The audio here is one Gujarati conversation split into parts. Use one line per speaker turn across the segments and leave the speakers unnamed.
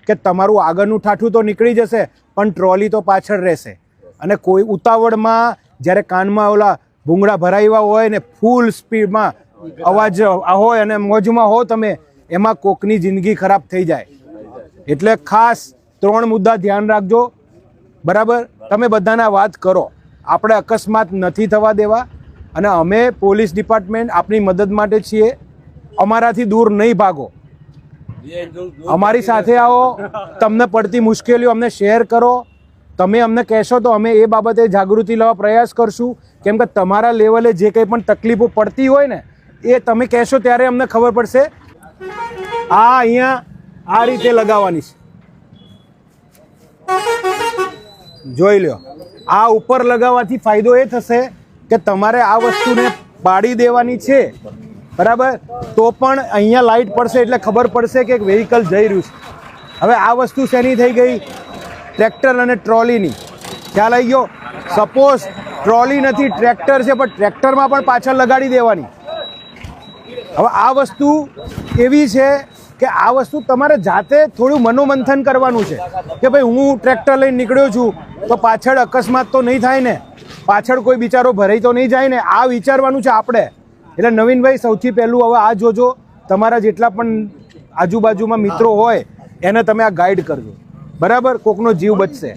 કે તમારું આગળનું ઠાઠું તો નીકળી જશે પણ ટ્રોલી તો પાછળ રહેશે. અને કોઈ ઉતાવળમાં જ્યારે કાનમાં ઓલા ભૂંગળા ભરાવ્યા હોય ને ફૂલ સ્પીડમાં અવાજ હોય અને મોજમાં હો તમે, એમાં કોકની જિંદગી ખરાબ થઈ જાય. એટલે ખાસ 3 મુદ્દા ધ્યાન રાખજો. બરાબર, તમે બધાના વાત કરો. આપણે અકસ્માત નથી થવા દેવા અને અમે પોલીસ ડિપાર્ટમેન્ટ આપની મદદ માટે છીએ. અમારાથી દૂર નહીં ભાગો, અમારી સાથે આવો. તમને પડતી મુશ્કેલીઓ અમને શેર કરો. તમે અમને કહેશો તો અમે એ બાબતે જાગૃતિ લાવવા પ્રયાસ કરશું. કેમ કે તમારા લેવલે જે કંઈ પણ તકલીફો પડતી હોય ને એ તમે કહેશો ત્યારે અમને ખબર પડશે. અહીંયા આ રીતે લગાવવાની છે, જોઈ લો. આ ઉપર લગાવવાથી ફાયદો એ થશે કે તમારે આ વસ્તુને પાડી દેવાની છે, બરાબર, તો પણ અહીંયા લાઇટ પડશે એટલે ખબર પડશે કે એક વ્હીકલ જઈ રહ્યું છે. હવે આ વસ્તુ શેની થઈ ગઈ? ટ્રેક્ટર અને ટ્રોલીની. ખ્યાલ આવી ગયો? સપોઝ ટ્રોલી નથી, ટ્રેક્ટર છે, પણ ટ્રેક્ટરમાં પણ પાછળ લગાડી દેવાની. હવે આ વસ્તુ એવી છે કે આ વસ્તુ તમારે જાતે થોડું મનોમંથન કરવાનું છે કે ભાઈ હું ટ્રેક્ટર લઈને નીકળ્યો છું તો પાછળ અકસ્માત તો નહીં થાય ને, પાછળ કોઈ બિચારો ભરાઈ તો નહીં જાય ને, આ વિચારવાનું છે આપણે. એટલે નવીનભાઈ, સૌથી પહેલું હવે આ જોજો, તમારા જેટલા પણ આજુબાજુમાં મિત્રો હોય એને તમે આ ગાઈડ કરજો, બરાબર, કોકનો જીવ બચશે.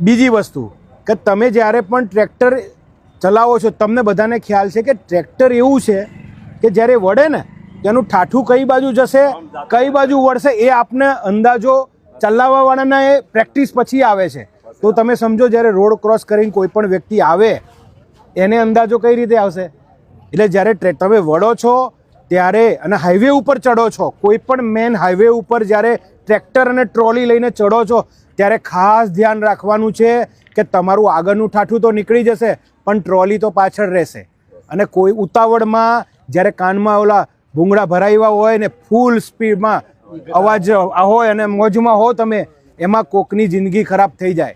બીજી વસ્તુ કે તમે જ્યારે પણ ટ્રેક્ટર ચલાવો છો તમને બધાને ખ્યાલ છે કે ટ્રેક્ટર એવું છે કે જ્યારે વળે ને તેનું ઠાઠું કઈ બાજુ જશે, કઈ બાજુ વળશે, એ આપને અંદાજો ચલાવવાવાળાના એ પ્રેક્ટિસ પછી આવે છે. તો તમે સમજો જ્યારે રોડ ક્રોસ કરીને કોઈ પણ વ્યક્તિ આવે એને અંદાજો કઈ રીતે આવશે. એટલે જ્યારે તમે વળો છો ત્યારે અને હાઈવે ઉપર ચડો છો, કોઈ પણ મેન હાઈવે ઉપર જ્યારે ટ્રેક્ટર અને ટ્રોલી લઈને ચડો છો ત્યારે ખાસ ધ્યાન રાખવાનું છે કે તમારું આગળનું ઠાઠું તો નીકળી જશે પણ ટ્રોલી તો પાછળ રહેશે. અને કોઈ ઉતાવળમાં જ્યારે કાનમાં ઓલા ભૂંગળા ભરાવ્યા હોય ને ફૂલ સ્પીડમાં અવાજ હોય અને મોજમાં હો તમે, એમાં કોકની જિંદગી ખરાબ થઈ જાય.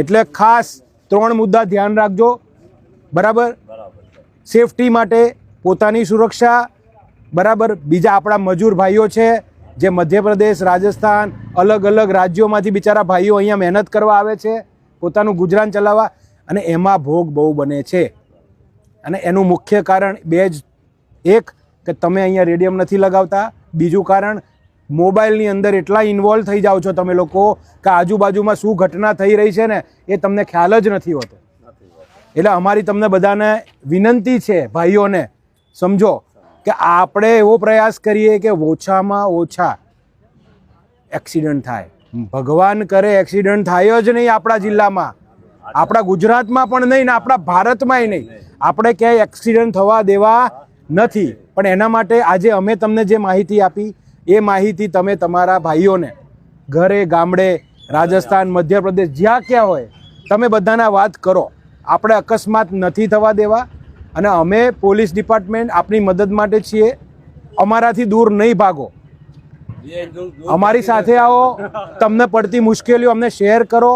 એટલે ખાસ 3 મુદ્દા ધ્યાન રાખજો, બરાબર. સેફટી માટે પોતાની સુરક્ષા, બરાબર. બીજા આપણા મજૂર ભાઈઓ છે જે મધ્યપ્રદેશ, રાજસ્થાન, અલગ અલગ રાજ્યોમાંથી બિચારા ભાઈઓ અહીંયા મહેનત કરવા આવે છે પોતાનું ગુજરાન ચલાવવા, અને એમાં ભોગ બહુ બને છે. અને એનું મુખ્ય કારણ 2 જ. એક કે તમે અહીંયા રેડિયમ નથી લગાવતા, બીજું કારણ મોબાઈલની અંદર એટલા ઇન્વોલ્વ થઈ જાઓ છો તમે લોકો કે આજુબાજુમાં શું ઘટના થઈ રહી છે ને એ તમને ખ્યાલ જ નથી હોતો. એટલે અમારી તમને બધાને વિનંતી છે, ભાઈઓને સમજો કે આપણે એવો પ્રયાસ કરીએ કે ઓછામાં ઓછા એક્સિડન્ટ થાય. ભગવાન કરે એક્સિડન્ટ થાય જ નહીં આપણા જિલ્લામાં, આપણા ગુજરાતમાં પણ નહીં ને આપણા ભારતમાંય નહીં. આપણે ક્યાંય એક્સિડન્ટ થવા દેવા નથી. પણ એના માટે આજે અમે તમને જે માહિતી આપી એ માહિતી તમે તમારા ભાઈઓને ઘરે, ગામડે, રાજસ્થાન, મધ્યપ્રદેશ, જ્યાં ક્યાં હોય તમે બધાના વાત કરો. આપણે અકસ્માત નથી થવા દેવા અને અમે પોલીસ ડિપાર્ટમેન્ટ આપની મદદ માટે છીએ. અમારાથી દૂર નહીં ભાગો, અમારી સાથે આવો. તમને પડતી મુશ્કેલીઓ અમને શેર કરો.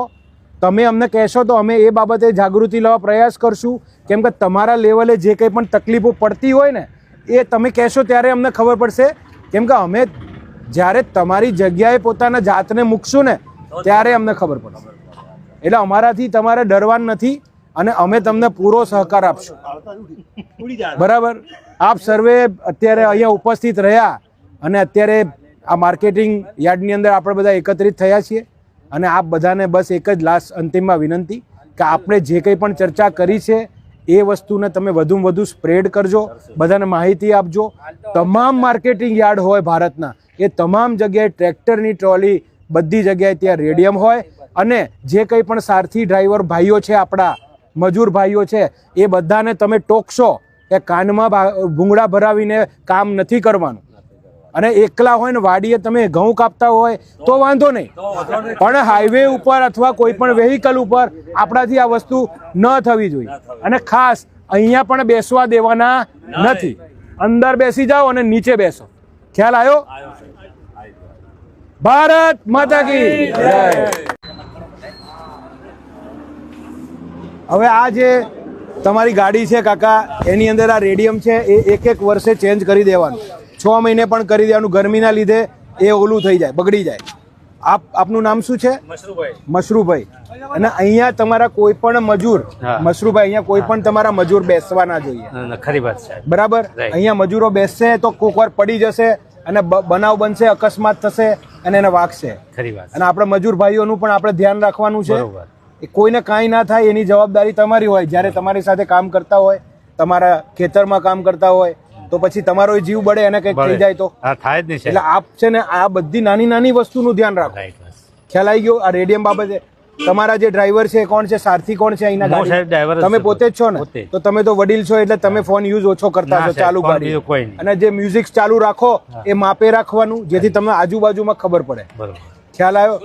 તમે અમને કહેશો તો અમે એ બાબતે જાગૃતિ લાવવા પ્રયાસ કરશું. કેમ કે તમારા લેવલે જે કંઈ પણ તકલીફો પડતી હોય ને એ તમે કહેશો ત્યારે અમને ખબર પડશે. કેમ કે અમે જ્યારે તમારી જગ્યાએ પોતાના જાતને મૂકશું ને ત્યારે અમને ખબર પડશે. એટલે અમારાથી તમારે ડરવાનું નથી અને અમે તમને પૂરો સહકાર આપશું, બરાબર. આપ સર્વે અત્યારે અહીંયા ઉપસ્થિત રહ્યા અને અત્યારે આ માર્કેટિંગ યાર્ડની અંદર આપણે બધા એકત્રિત થયા છીએ અને આપ બધાને બસ એક જ લાસ્ટ અંતિમમાં વિનંતી કે આપણે જે કંઈ પણ ચર્ચા કરી છે એ વસ્તુને તમે વધુમાં વધુ સ્પ્રેડ કરજો, બધાને માહિતી આપજો. તમામ માર્કેટિંગ યાર્ડ હોય ભારતના એ તમામ જગ્યાએ ટ્રેક્ટરની ટ્રોલી બધી જગ્યાએ ત્યાં રેડિયમ હોય. અને જે કંઈ પણ સારથી ડ્રાઈવર ભાઈઓ છે, આપણા મજૂર ભાઈઓ છે, એ બધાને તમે ટોકશો કે કાનમાં ભૂંગળા ભરાવીને કામ નથી કરવાનું. અને એકલા હોય ને વાડીએ તમે ઘઉં કાપતા હોય તો વાંધો નહીં, પણ હાઈવે ઉપર અથવા કોઈ પણ વેહિકલ ઉપર આપણાથી આ વસ્તુ ન થવી જોઈએ. અને ખાસ અહીંયા પણ બેસવા દેવાના નથી. અંદર બેસી જાઓ અને નીચે બેસો. ખ્યાલ આવ્યો? ભારત માતા કી જય. હવે આ જે તમારી ગાડી છે કાકા, એની અંદર આ રેડિયમ છે એ 1-1 વર્ષે ચેન્જ કરી દેવાનું, 6 મહિને પણ કરી દેવાનું. ગરમીના લીધે એ ઓલું થઈ જાય, બગડી જાય. આપનું નામ શું છે? મશરૂભાઈ. અને અહીંયા તમારા કોઈ પણ મજૂર, મશરૂભાઈ, અહીંયા કોઈ પણ તમારા મજૂર બેસવા ના જોઈએ.
ખરી વાત છે.
બરાબર. અહીંયા મજૂરો બેસશે તો કોક વાર પડી જશે અને બનાવ બનશે, અકસ્માત થશે અને એને વાગશે.
ખરી વાત.
અને આપણે મજૂર ભાઈઓનું પણ આપણે ધ્યાન રાખવાનું છે. કોઈને કાંઈ ના થાય એની જવાબદારી તમારી હોય. જ્યારે તમારી સાથે કામ કરતા હોય, તમારા ખેતરમાં કામ કરતા હોય, તો પછી તમારો જીવ બળે અને કંઈક થઈ જાય તો
થાય જ નહીં.
એટલે આપ છે ને આ બધી નાની નાની વસ્તુનું ધ્યાન રાખો. ખ્યાલ આવી ગયો? આ રેડિયમ બાબતે તમારા જે ડ્રાઈવર છે કોણ છે, સારથી કોણ છે અહીંના ગાડી? તમે પોતે જ છો ને? તો તમે તો વડીલ છો એટલે તમે ફોન યુઝ ઓછો કરતા છો, ચાલુ ગાડી. અને જે મ્યુઝિક ચાલુ રાખો એ માપે રાખવાનું, જેથી તમને આજુબાજુમાં ખબર પડે. ખ્યાલ આવ્યો?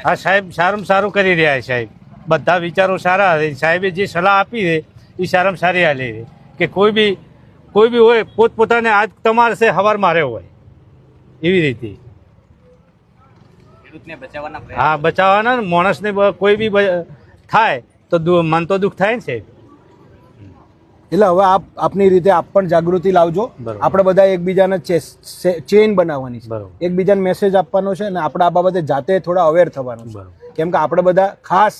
હા સાહેબ, સારું સારું કરી રહ્યા છે સાહેબ. બધા વિચારો સારા. સાહેબે જે સલાહ આપી છે એ સારામાં સારી હાલી છે કે કોઈ બી હોય પોતપોતાને આજ તમારે છે હવાર મારે હોય એવી રીતે. હા, બચાવવાના માણસને કોઈ બી થાય તો મન તો દુઃખ થાય ને સાહેબ.
એટલે હવે આપની રીતે આપ પણ જાગૃતિ લાવજો. આપણે બધા એકબીજાને ચેઇન બનાવવાની છે, એકબીજાને મેસેજ આપવાનો છે અને આપણે આ બાબતે જાતે થોડા અવેર થવાનું છે. કેમ કે આપણે બધા ખાસ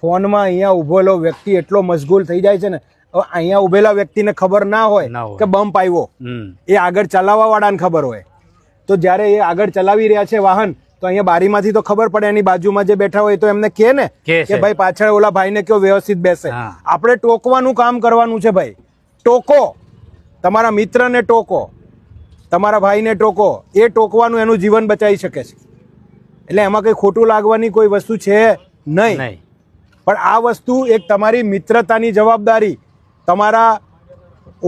ફોનમાં અહીંયા ઉભેલો વ્યક્તિ એટલો મશગુલ થઈ જાય છે ને, હવે અહીંયા ઉભેલા વ્યક્તિને ખબર ના હોય કે બમ્પ આવ્યો, એ આગળ ચલાવવા વાળાને ખબર હોય. તો જ્યારે એ આગળ ચલાવી રહ્યા છે વાહન, તો અહીંયા બારીમાંથી તો ખબર પડે, એની બાજુમાં જે બેઠા હોય તો એમને કહે ને કે ભાઈ પાછળ ઓલા ભાઈને કયો વ્યવસ્થિત બેસે. આપણે ટોકવાનું કામ કરવાનું છે ભાઈ. ટોકો, તમારા મિત્રને ટોકો, તમારા ભાઈને ટોકો. એ ટોકવાનું એનું જીવન બચાવી શકે છે. એટલે એમાં કંઈ ખોટું લાગવાની કોઈ વસ્તુ છે નહીં. પણ આ વસ્તુ એક તમારી મિત્રતાની જવાબદારી, તમારા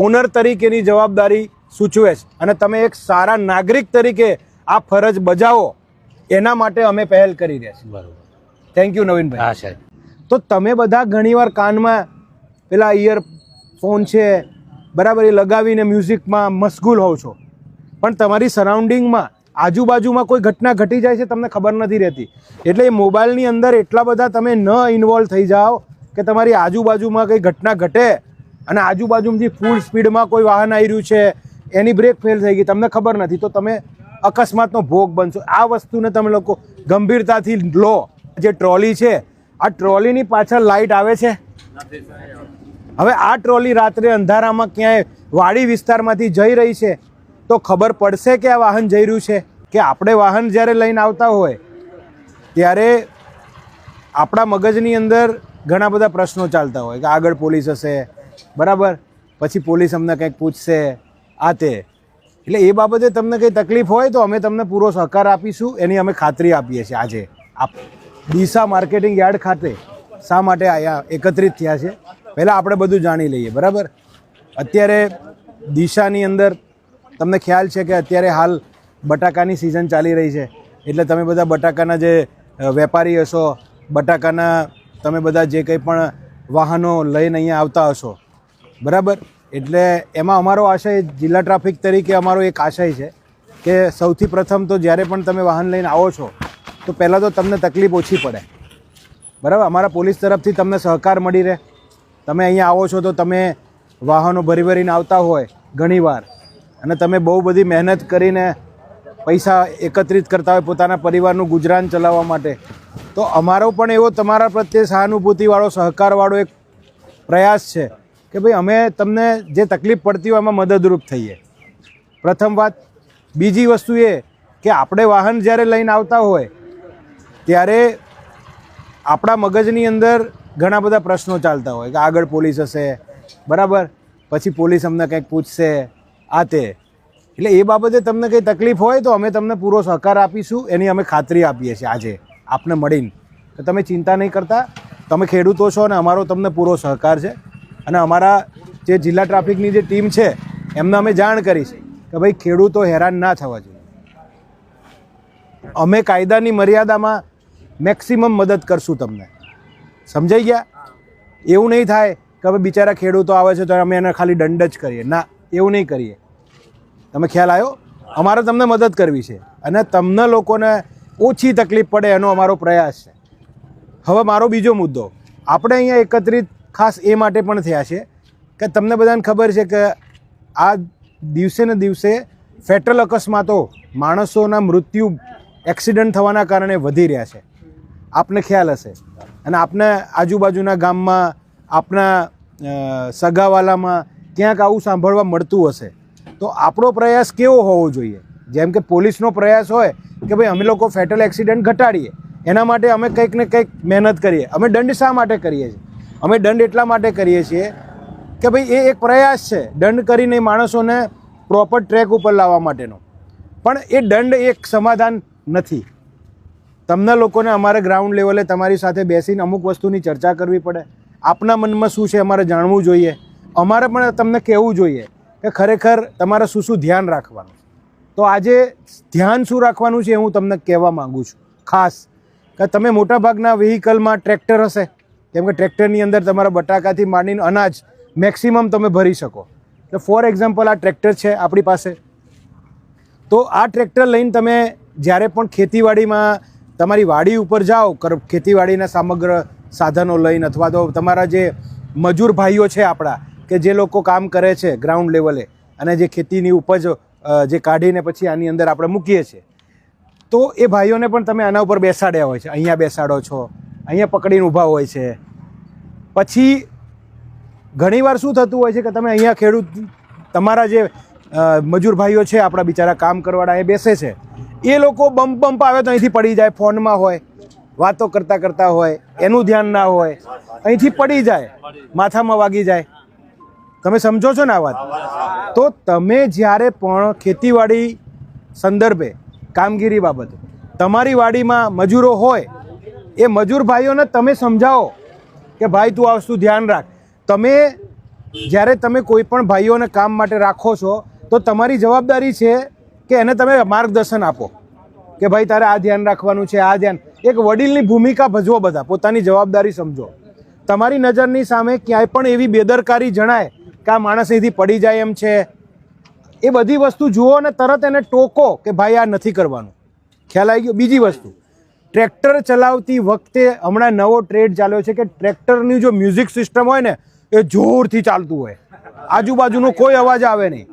ઓનર તરીકેની જવાબદારી સૂચવે છે. અને તમે એક સારા નાગરિક તરીકે આ ફરજ બજાવો, એના માટે અમે પહેલ કરી રહ્યા છીએ.
બરોબર.
Thank you Navinbhai.
હા સાહેબ.
તો તમે બધા ઘણીવાર કાનમાં પેલા ઇયરફોન છે બરાબર, એ લગાવીને મ્યુઝિકમાં મશગુલ હોવ છો, પણ તમારી સરાઉન્ડિંગમાં આજુબાજુમાં કોઈ ઘટના ઘટી જાય છે તમને ખબર નથી રહેતી. એટલે એ મોબાઈલની અંદર એટલા બધા તમે ન ઇન્વોલ્વ થઈ જાઓ કે તમારી આજુબાજુમાં કંઈ ઘટના ઘટે અને આજુબાજુમાંથી ફૂલ સ્પીડમાં કોઈ વાહન આવી રહ્યું છે, એની બ્રેક ફેલ થઈ ગઈ, તમને ખબર નથી, તો તમે અકસ્માતનો ભોગ બનશો. આ વસ્તુને તમે લોકો ગંભીરતાથી લો. જે ટ્રોલી છે, આ ટ્રોલીની પાછળ લાઇટ આવે છે. હવે આ ટ્રોલી રાત્રે અંધારામાં ક્યાંય વાડી વિસ્તારમાંથી જઈ રહી છે તો ખબર પડશે કે આ વાહન જઈ રહ્યું છે? કે આપણે વાહન જ્યારે લઈને આવતા હોય ત્યારે આપણા મગજની અંદર ઘણા બધા પ્રશ્નો ચાલતા હોય કે આગળ પોલીસ હશે, બરાબર, પછી પોલીસ અમને કંઈક પૂછશે, આ તે. એટલે એ બાબતે તમને કંઈ તકલીફ હોય તો અમે તમને પૂરો સહકાર આપીશું, એની અમે ખાતરી આપીએ છીએ. આજે ડીસા માર્કેટિંગ યાર્ડ ખાતે શા માટે અહીંયા એકત્રિત થયા છે, પહેલાં આપણે બધું જાણી લઈએ. બરાબર. અત્યારે ડીસાની અંદર તમને ખ્યાલ છે કે અત્યારે હાલ બટાકાની સિઝન ચાલી રહી છે. એટલે તમે બધા બટાકાના જે વેપારી હશો, બટાકાના તમે બધા જે કંઈ પણ વાહનો લઈને અહીંયા આવતા હશો, બરાબર. એટલે એમાં અમારો આશય, જિલ્લા ટ્રાફિક તરીકે અમારો એક આશય છે કે સૌથી પ્રથમ તો જ્યારે પણ તમે વાહન લઈને આવો છો તો પહેલાં તો તમને તકલીફ ઓછી પડે, બરાબર. અમારા પોલીસ તરફથી તમને સહકાર મળી રહે. તમે અહીંયા આવો છો તો તમે વાહનો ભરીને આવતા હોય ઘણીવાર, અને તમે બહુ બધી મહેનત કરીને પૈસા એકત્રિત કરતા હોય પોતાના પરિવારનું ગુજરાન ચલાવવા માટે, તો અમારો પણ એવો તમારા પ્રત્યે સહાનુભૂતિવાળો, સહકારવાળો એક પ્રયાસ છે કે ભાઈ અમે તમને જે તકલીફ પડતી હોય એમાં મદદરૂપ થઈએ. પ્રથમ વાત. બીજી વસ્તુ એ કે આપણે વાહન જ્યારે લઈને આવતા હોય ત્યારે આપણા મગજની અંદર ઘણા બધા પ્રશ્નો ચાલતા હોય કે આગળ પોલીસ હશે, બરાબર, પછી પોલીસ અમને કંઈક પૂછશે, આ તે. એટલે એ બાબતે તમને કંઈ તકલીફ હોય તો અમે તમને પૂરો સહકાર આપીશું, એની અમે ખાતરી આપીએ છીએ આજે આપને મળીને. તો તમે ચિંતા નહીં કરતા. તમે ખેડૂતો છો અને અમારો તમને પૂરો સહકાર છે. અને અમારા જે જિલ્લા ટ્રાફિકની જે ટીમ છે એમને અમે જાણ કરી છે કે ભાઈ ખેડૂતો હેરાન ના થવા જોઈએ. અમે કાયદાની મર્યાદામાં મેક્સિમમ મદદ કરશું તમને. સમજાઈ ગયા? એવું નહીં થાય કે હવે બિચારા ખેડૂતો આવે છે તો અમે એને ખાલી દંડ જ કરીએ. ના, એવું નહીં કરીએ. તમે ખ્યાલ આવ્યો? અમારે તમને મદદ કરવી છે અને તમને લોકોને ઓછી તકલીફ પડે એનો અમારો પ્રયાસ છે. હવે મારો બીજો મુદ્દો, આપણે અહીંયા એકત્રિત ખાસ એ માટે પણ થયા છે કે તમને બધાને ખબર છે કે આ દિવસે ને દિવસે ફેટલ અકસ્માતો, માણસોના મૃત્યુ એક્સિડન્ટ થવાના કારણે વધી રહ્યા છે. આપને ખ્યાલ હશે, અને આપના આજુબાજુના ગામમાં, આપના સગાવાલામાં ક્યાંક આવું સાંભળવા મળતું હશે. તો આપણો પ્રયાસ કેવો હોવો જોઈએ? જેમ કે પોલીસનો પ્રયાસ હોય કે ભાઈ અમે લોકો ફેટલ એક્સિડન્ટ ઘટાડીએ, એના માટે અમે કંઈક ને કંઈક મહેનત કરીએ. અમે દંડ શા માટે કરીએ છીએ? અમે દંડ એટલા માટે કરીએ છીએ કે ભાઈ એ એક પ્રયાસ છે, દંડ કરીને માણસોને પ્રોપર ટ્રેક ઉપર લાવવા માટેનો. પણ એ દંડ એક સમાધાન નથી. તમને લોકોને અમારે ગ્રાઉન્ડ લેવલે તમારી સાથે બેસીને અમુક વસ્તુની ચર્ચા કરવી પડે. આપના મનમાં શું છે અમારે જાણવું જોઈએ. અમારે પણ તમને કહેવું જોઈએ કે ખરેખર તમારે શું શું ધ્યાન રાખવાનું. તો આજે ધ્યાન શું રાખવાનું છે હું તમને કહેવા માગું છું. ખાસ કે તમે મોટાભાગના વ્હીકલમાં ટ્રેક્ટર હશે, કેમ કે ટ્રેક્ટરની અંદર તમારા બટાકાથી માંડીને અનાજ મેક્સિમમ તમે ભરી શકો. એટલે ફોર એક્ઝામ્પલ આ ટ્રેક્ટર છે આપણી પાસે. તો આ ટ્રેક્ટર લઈને તમે જ્યારે પણ ખેતીવાડીમાં તમારી વાડી ઉપર જાઓ, ખેતીવાડીના સમગ્ર સાધનો લઈને, અથવા તો તમારા જે મજૂર ભાઈઓ છે આપણા, કે જે લોકો કામ કરે છે ગ્રાઉન્ડ લેવલે, અને જે ખેતીની ઉપજ જે કાઢીને પછી આની અંદર આપણે મૂકીએ છીએ, તો એ ભાઈઓને પણ તમે આના ઉપર બેસાડ્યા હોય છે. અહીંયા બેસાડો છો, અહીંયા પકડીને ઊભા હોય છે. પછી ઘણીવાર શું થતું હોય છે કે તમે અહીંયા ખેડૂત, તમારા જે મજૂર ભાઈઓ છે આપણા બિચારા કામ કરવાળા, એ બેસે છે, એ લોકો બમ્પ આવે તો અહીંથી પડી જાય, ફોનમાં હોય, વાતો કરતાં કરતાં હોય, એનું ધ્યાન ના હોય, અહીંથી પડી જાય, માથામાં વાગી જાય. તમે સમજો છો ને આ વાત? તો તમે જ્યારે પણ ખેતીવાડી સંદર્ભે કામગીરી બાબતે તમારી વાડીમાં મજૂરો હોય, એ મજૂર ભાઈઓને તમે સમજાવો કે ભાઈ તું આ વસ્તુ ધ્યાન રાખ. તમે જ્યારે તમે કોઈ પણ ભાઈઓને કામ માટે રાખો છો તો તમારી જવાબદારી છે કે એને તમે માર્ગદર્શન આપો કે ભાઈ તારે આ ધ્યાન રાખવાનું છે, આ ધ્યાન. એક વડીલની ભૂમિકા ભજવો, બધા પોતાની જવાબદારી સમજો. તમારી નજરની સામે ક્યાંય પણ એવી બેદરકારી જણાય કે આ માણસ અહીંથી પડી જાય એમ છે, એ બધી વસ્તુ જુઓ અને તરત એને ટોકો કે ભાઈ આ નથી કરવાનું. ખ્યાલ આવી ગયો? બીજી વસ્તુ, ટ્રેક્ટર ચલાવતી વખતે હમણાં નવો ટ્રેડ ચાલ્યો છે કે ટ્રેક્ટરની જો મ્યુઝિક સિસ્ટમ હોય ને એ જોરથી ચાલતું હોય, આજુબાજુનો કોઈ અવાજ આવે નહીં.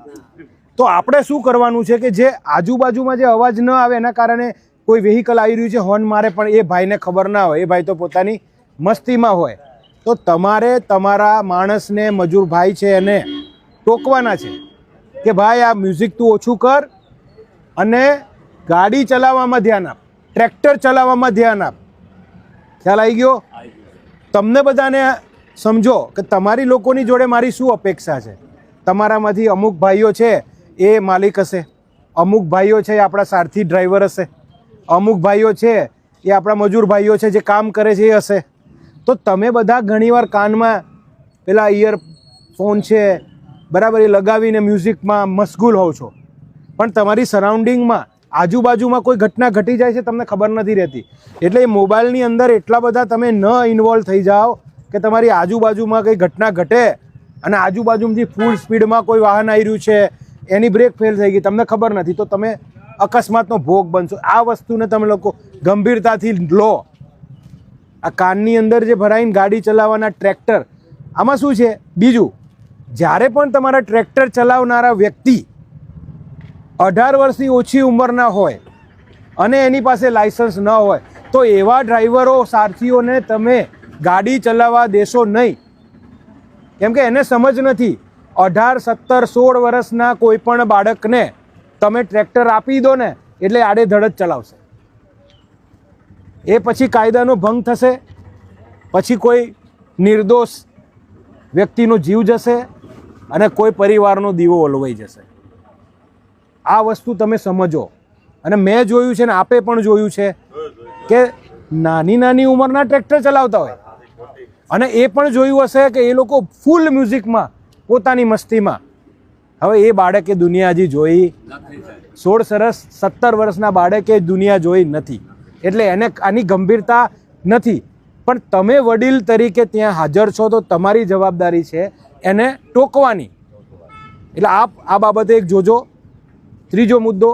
તો આપણે શું કરવાનું છે કે જે આજુબાજુમાં જે અવાજ ન આવે એના કારણે કોઈ વ્હીકલ આવી રહ્યું છે, હોર્ન મારે, પણ એ ભાઈને ખબર ના હોય, એ ભાઈ તો પોતાની મસ્તીમાં હોય. તો તમારે તમારા માણસને, મજૂર ભાઈ છે એને ટોકવાના છે કે ભાઈ આ મ્યુઝિક તું ઓછું કર અને ગાડી ચલાવવામાં ધ્યાન આપ, ટ્રેક્ટર ચલાવવામાં ધ્યાન આપ. ખ્યાલ આવી ગયો? તમને બધાને સમજો કે તમારી લોકોની જોડે મારી શું અપેક્ષા છે. તમારામાંથી અમુક ભાઈઓ છે એ માલિક હશે, અમુક ભાઈઓ છે એ આપણા સારથી ડ્રાઈવર હશે, અમુક ભાઈઓ છે એ આપણા મજૂર ભાઈઓ છે જે કામ કરે છે એ હશે. તો તમે બધા ઘણીવાર કાનમાં પેલા ઇયરફોન છે બરાબર એ લગાવીને મ્યુઝિકમાં મશગુલ હોવ છો, પણ તમારી સરાઉન્ડિંગમાં આજુબાજુમાં કોઈ ઘટના ઘટી જાય છે તમને ખબર નથી રહેતી. એટલે એ મોબાઈલની અંદર એટલા બધા તમે ન ઇન્વોલ્વ થઈ જાઓ કે તમારી આજુબાજુમાં કંઈ ઘટના ઘટે અને આજુબાજુમાંથી ફૂલ સ્પીડમાં કોઈ વાહન આવી રહ્યું છે, એની બ્રેક ફેલ થઈ ગઈ, તમને ખબર નથી, તો તમે અકસ્માતનો ભોગ બનશો. આ વસ્તુને તમે લોકો ગંભીરતાથી લો. આ કાનની અંદર જે ભરાઈને ગાડી ચલાવવાના ટ્રેક્ટર, આમાં શું છે? બીજું, જ્યારે પણ તમારા ટ્રેક્ટર ચલાવનારા વ્યક્તિ 18 વર્ષથી ઓછી ઉંમરના હોય અને એની પાસે લાયસન્સ ન હોય તો એવા ડ્રાઈવરો, સારથીઓને તમે ગાડી ચલાવવા દેશો નહીં. કેમ કે એને સમજ નથી. 18, 17, 16 વર્ષના કોઈ પણ બાળકને તમે ટ્રેક્ટર આપી દો ને એટલે આડેધડ જ ચલાવશે. એ પછી કાયદાનો ભંગ થશે, પછી કોઈ નિર્દોષ વ્યક્તિનો જીવ જશે અને કોઈ પરિવારનો દીવો ઓલવાઈ જશે. આ વસ્તુ તમે સમજો. અને મેં જોયું છે ને આપે પણ જોયું છે કે નાની નાની ઉંમરના ટ્રેક્ટર ચલાવતા હોય, અને એ પણ જોયું હશે કે એ લોકો ફૂલ મ્યુઝિકમાં પોતાની મસ્તીમાં. હવે એ બાળકે દુનિયા હજી જોઈ 16 વર્ષ 17 વર્ષના બાળકે દુનિયા જોઈ નથી, એટલે એને આની ગંભીરતા નથી. પણ તમે વડીલ તરીકે ત્યાં હાજર છો તો તમારી જવાબદારી છે એને ટોકવાની. એટલે આપ આ બાબતે એક જોજો. ત્રીજો મુદ્દો,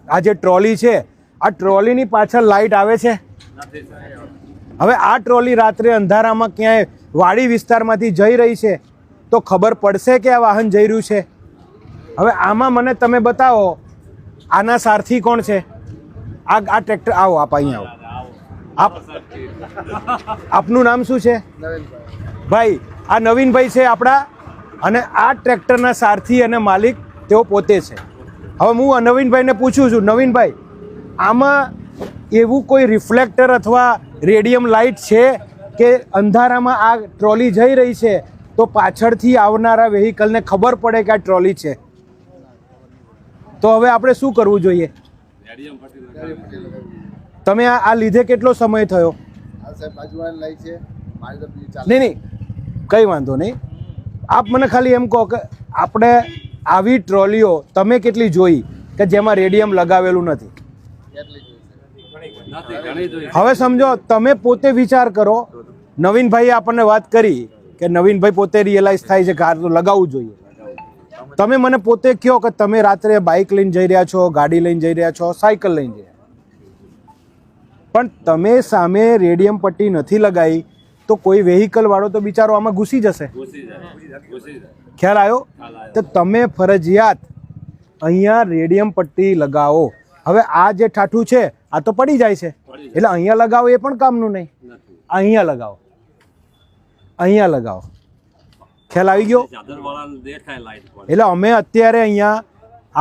આ જે ટ્રોલી છે, આ ટ્રોલીની પાછળ લાઇટ આવે છે. હવે આ ટ્રોલી રાત્રે અંધારામાં ક્યાંય વાડી વિસ્તારમાંથી જઈ રહી છે તો ખબર પડશે કે આ વાહન જઈ રહ્યું છે? હવે આમાં મને તમે બતાવો આના સારથી કોણ છે? આ ટ્રેક્ટર આવો, આપ અહીંયા આવો. આપનું નામ શું છે? ભાઈ, આ નવીનભાઈ છે આપણા, અને આ ટ્રેક્ટરના સારથી અને માલિક તેઓ પોતે છે. હવે હું નવીનભાઈને પૂછું છું, નવીનભાઈ, આમાં એવું કોઈ રિફ્લેક્ટર અથવા રેડિયમ લાઇટ છે કે અંધારામાં આ ટ્રોલી જઈ રહી છે તો પાછળથી આવનારા વેહિકલને ખબર પડે કે આ ટ્રોલી છે? તો હવે આપણે શું કરવું જોઈએ? તમે આ લીધે કેટલો સમય થયો? નહીં, કંઈ વાંધો નહીં. આપ મને ખાલી એમ કહો કે આપણે આવી ટ્રોલીઓ તમે કેટલી જોઈ કે જેમાં રેડિયમ લગાવેલું નથી? હવે સમજો, તમે પોતે વિચાર કરો. નવીનભાઈએ આપણને વાત કરી કે નવીનભાઈ પોતે રિયલાઇઝ થાય છે કે આ તો લગાવવું જોઈએ. તમે મને પોતે કહો કે તમે રાત્રે બાઇક લઈને જઈ રહ્યા છો, ગાડી લઈને જઈ રહ્યા છો, સાયકલ લઈને જઈ રહ્યા, પણ તમે સામે રેડિયમ પટ્ટી નથી લગાવી તો કોઈ વેહિકલ વાળો તો બિચારો આમાં ઘૂસી જશે. ખ્યાલ આવ્યો? તો તમે ફરજિયાત અહીંયા રેડિયમ પટ્ટી લગાવો. હવે આ જે ઠાઠું છે આ તો પડી જાય છે, એટલે અહીંયા લગાવો એ પણ કામનું નહીં. અહીંયા લગાવો, અહીંયા લગાવો. ખ્યાલ આવી ગયો? એટલે અમે અત્યારે અહીંયા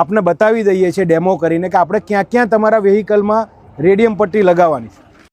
આપને બતાવી દઈએ છીએ ડેમો કરીને કે આપણે ક્યાં ક્યાં તમારા વેહિકલમાં રેડિયમ પટ્ટી લગાવવાની છે.